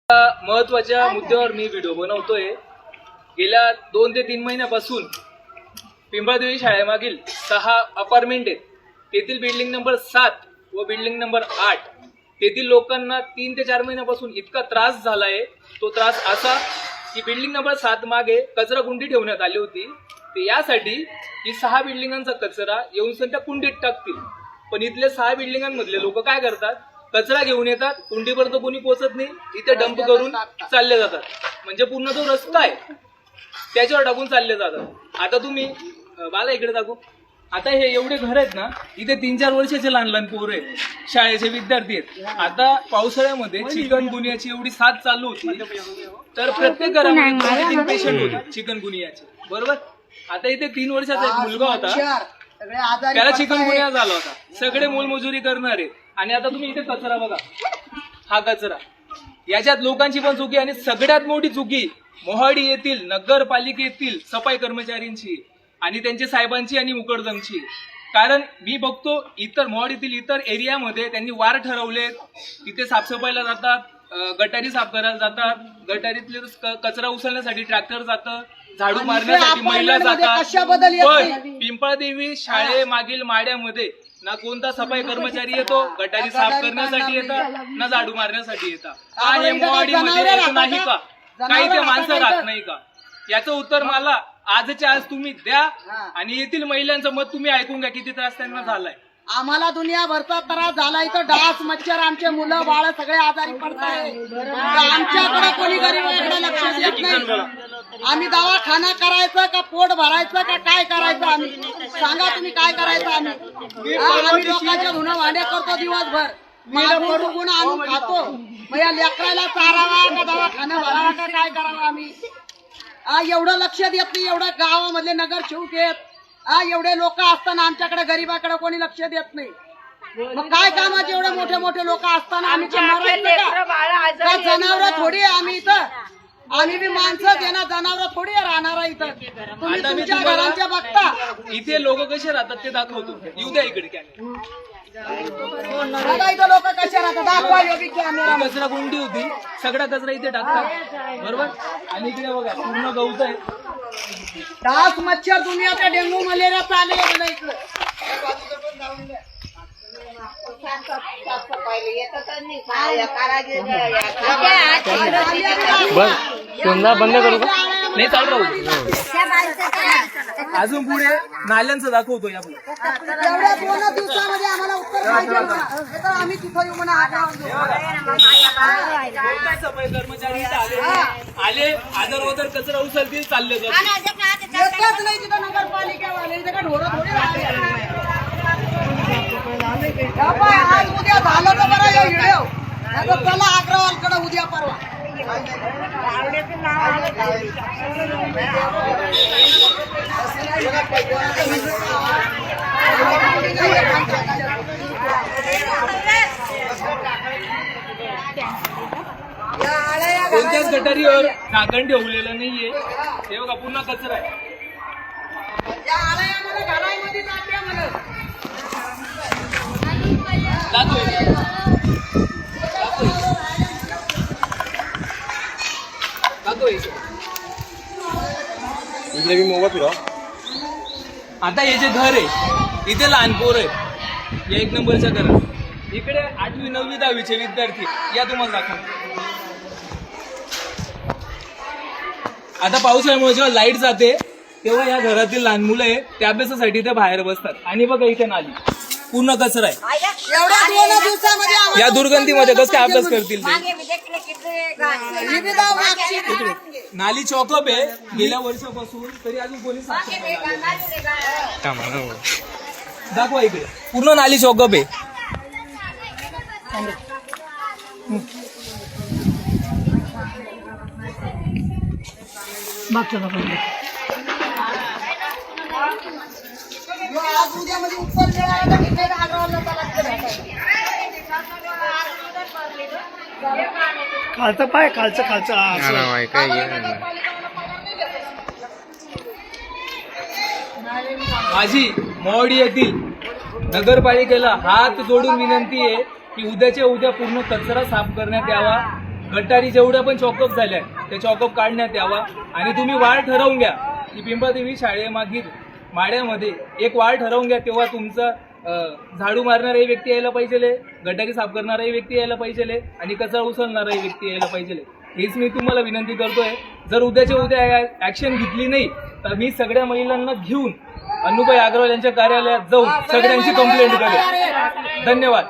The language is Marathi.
महत्त्वाच्या मुद्द्यावर मी व्हिडिओ बनवतोय। गेल्या 2 ते 3 महिन्यापासून पिंपळदेवी शाळेमागील 6 अपार्टमेंट आहेत, तेथील बिल्डिंग नंबर 7 व बिल्डिंग नंबर 8 तेथील लोकांना 3 ते 4 महिन्यापासून इतका त्रास झाला आहे। तो त्रास असा की बिल्डिंग नंबर 7 मागे कचरा कुंडी ठेवण्यात आली होती, ते यासाठी की 6 बिल्डिंगांचा कचरा येऊन त्या कुंडीत टाकतील। पण इथले 6 बिल्डिंगांमधले लोक काय करतात, कचरा घेऊन येतात, कुंडीपर्यंत कोणी पोहोचत नाही, इथे डंप करून चालले जातात। म्हणजे पूर्ण जो रस्ता आहे त्याच्यावर टाकून चालले जातात। आता तुम्ही मला इकडे दाखवू, आता हे एवढे घर आहेत ना, इथे 3-4 वर्षाचे लहान लहान पोरं आहेत, शाळेचे विद्यार्थी आहेत। आता पावसाळ्यामध्ये चिकनगुनियाची एवढी साथ चालू होती, तर प्रत्येक घरामध्ये 3 पेशंट होते चिकनगुनियाचे, बरोबर। आता इथे 3 वर्षाचा एक मुलगा होता, त्याला चिकनगुनिया झाला होता, सगळे मोलमजुरी करणारे। आणि आता तुम्ही इथे कचरा बघा, हा कचरा, याच्यात लोकांची पण चुकी आणि सगळ्यात मोठी चुकी मोहाडी येथील नगरपालिकेतील सफाई कर्मचाऱ्यांची आणि त्यांच्या साहेबांची आणि मुकरदमची। कारण मी बघतो इतर मोहाडीतील इतर एरियामध्ये त्यांनी वार ठरवले, तिथे साफसफाईला जातात, गटारी साफ करायला जातात, गटारीतले कचरा उचलण्यासाठी ट्रॅक्टर जातं, झाडू मारण्यासाठी महिला जातात। पण पिंपळदेवी शाळेमागील माड्यामध्ये ना कोणता सफाई कर्मचारी येतो, गटारी साफ करण्यासाठी येतात, ना झाडू मारण्यासाठी येतात। का हे मोहाडीमध्ये येत नाही का? काही ते माणसं राहत नाही का? याचं उत्तर मला आजच्या आज तुम्ही द्या आणि येथील महिलांचं मत तुम्ही ऐकून घ्या, किती त्रास त्यांना झालाय। आम्हाला दुनियाभरचा त्रास झाला, इथं डास मच्छर, आमचे मुलं बाळ सगळे आजारी पडताय। आमच्याकडे कोणी गरीबाकडे लक्ष देत नाही। आम्ही दवाखाना करायचं का पोट भरायचं का काय करायचं, आम्ही सांगा तुम्ही काय करायचं। आम्ही लोकांच्या धुणं भांडे करतो दिवसभर, मागून आणून खातो, मग या लेकराला चारावा का दवाखाना भरावा का काय करावं आम्ही। एवढं लक्ष देत नाही, एवढं गावामधले नगर शिवक आहेत, एवढे लोक असताना आमच्याकडे गरीबाकडे कोणी लक्ष देत नाही। मग काय कामाचे एवढे मोठे मोठे लोक असताना आम्ही का जनावर थोडी आहे आम्ही इथं, आम्ही बी माणसं देणार, जनावर थोडी राहणार इथं। तुम्ही तुमच्या घरांच्या बघता, इथे लोक कसे राहतात ते दाखवतो, येऊ द्या इकडे कॅमेरा। इथं लोक कसे राहतात दाखवा, योगी कॅमेरा। कचरा कुंडी होती, सगळा कचरा इथे टाकतात, बरोबर। आणि इकडे बघा पूर्ण गवत आहे, डास मच्छर, दुनियाचा डेंगू मलेरिया चालू आहे इकडं। बंद करू का? नाही, चालू राहू। अजून पुढे नाल्यांचं दाखवतो या पुढे। एवढ्या 2 दिवसामध्ये आम्हाला उत्तर पाहिजे, तर आम्ही तिथं येऊ म्हणा। सफाई कर्मचारी आले, आदर वदर कचरा उचलतील, चालले जातात। येतच नाही तिथं नगरपालिकेवाले, इथं का ढोरं थोडी राहते। आज उद्या झालं तर बरं हे व्हिडिओ, आता चला अग्रवालकडे उद्या परवा। कोणत्याच गटारीवर झाकण ठेवलेलं नाहीये, हे बघा पूर्ण कचरा आहे। आता हे जे घर आहे, इथे लहान पोर आहे, या 1 नंबरच्या घरात, इकडे 8वी 9वी 10वीचे विद्यार्थी, या तुम्हाला दाखवतो। आता पावसाळ्यामुळे जेव्हा लाईट जाते तेव्हा या घरातील लहान मुलं आहे ते अभ्यासासाठी ते बाहेर बसतात। आणि बघा इथे नाली, पूर्ण कचरा आहे। एवढ्या 2 दिवसामध्ये या दुर्गंधीमध्ये कसं काय अभ्यास करतील ते? नाली चॉकअप आहे गेल्या वर्षापासून, तरी अजून कोणी दाखवा इकडे, पूर्ण नाली चॉकअप आहे। आज उद्यामध्ये उत्तर मिळालं तर इथे आग्रवाला खालचं पाय, खालचं माझी मोहाडी येथील नगरपालिकेला हात जोडून विनंती आहे की उद्याच्या उद्या पूर्ण कचरा साफ करण्यात यावा गटारी जेवढ्या पण चॉकअप झाल्या त्या चॉकअप काढण्यात यावा आणि तुम्ही वाढ ठरवून घ्या की पिंपळदेवी शाळेमागील माड्यामध्ये एक वाढ ठरवून घ्या. तेव्हा तुमचा झाडू मारणाराही व्यक्ती यायला पाहिजे, गटारी साफ करणाराही व्यक्ती यायला पाहिजे आणि कचरा उचलणाराही व्यक्ती यायला पाहिजे. हेच मी तुम्हाला विनंती करतोय. जर उद्याच्या उद्या ऍक्शन घेतली नाही तर मी सगळ्या महिलांना घेऊन अनुभाई अग्रवाल यांच्या कार्यालयात जाऊन सगळ्यांची कंप्लेंट करेन. धन्यवाद.